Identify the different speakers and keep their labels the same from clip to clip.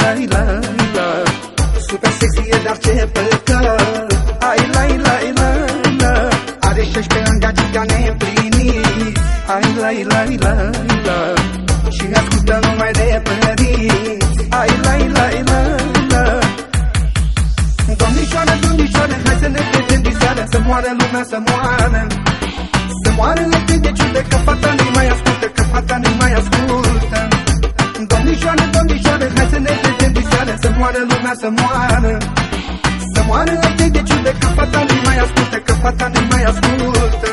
Speaker 1: lai, la. Super sexy e, dar ce păcat. Ai, lai, la. Are 16 ani, gagica neîmplinit. Ai, lai, la. Și ascultă numai de părinți. Ai, lai, la. Domnișoare, hai să ne vedem diseară. Să moară lumea, să moară. Să moară lătâi de ciudă, că fata nu mai ascultă, că fata nu mai ascultă. Domnișoare, hai să ne vedem diseară. Să moară lumea, să moară. Să moară lătâi de ciudă, că fata nu mai ascultă, că fata nu mai ascultă.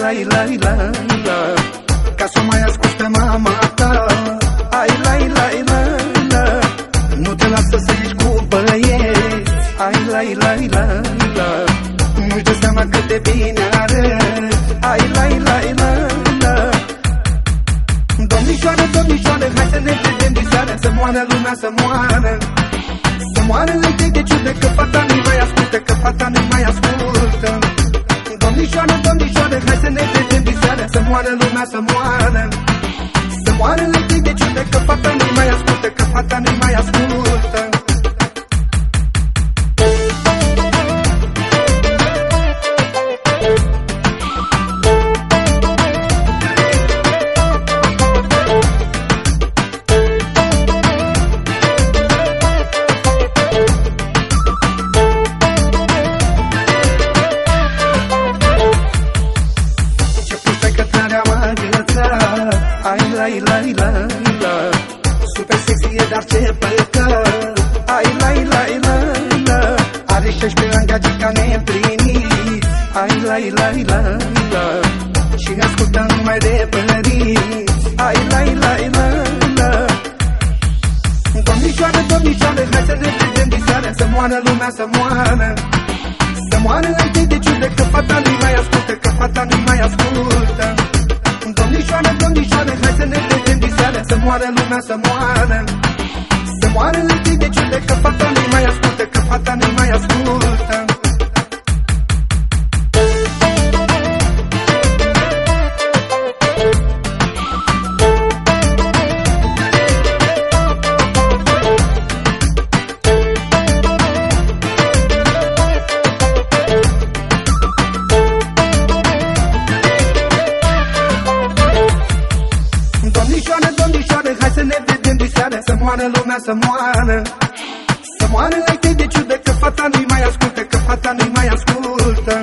Speaker 1: Ai, lai, la. Ca să mai ascult pe mama ta. Ai, lai, la. Nu te lasă să ieși cu băieți. Ai, lai, la. Nu-ți dă seama cât de bine arăți. Ai, lai, la. Domnișoare, hai să ne vedem diseară. Să moară lumea, să moară. Să moară lătâi de ciudă, că fata nu mai ascultă, că fata nu mai ascultă. Domnișoare, hai să ne vedem diseară. Să moară lumea, să moară. Să moară lătâi de ciudă, că fata nu mai ascultă, că fata nu mai ascultă. Ai, lai, la. Super sexy e, dar ce păcat. Ai, lai, la. Are 16 ani, gagica neîmplinit. Ai, lai, la. Și ascultă numai de părinți. Ai, lai, la. Domnișoare, hai să ne vedem diseară. Să moară lumea, să moară. Să moară lătâi de ciudă, că fata nu mai ascultă, că fata nu mai ascultă. Domnișoare, hai să ne vedem diseară. Să moară lumea, să moară. Să moară lătâi de ciudă, că fata nu mai ascultă, că fata nu mai ascultă. Domnișoare, hai să ne vedem diseară. Să moară lumea, să moară. Să moară lătâi de ciudă, că fata nu mai ascultă, că fata nu mai ascultă.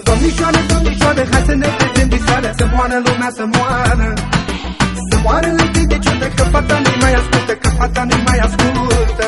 Speaker 1: Domnișoare, hai să ne vedem diseară. Să moară lumea, să moară. Să moară lătâi de ciudă, că fata nu mai ascultă, că fata nu mai ascultă.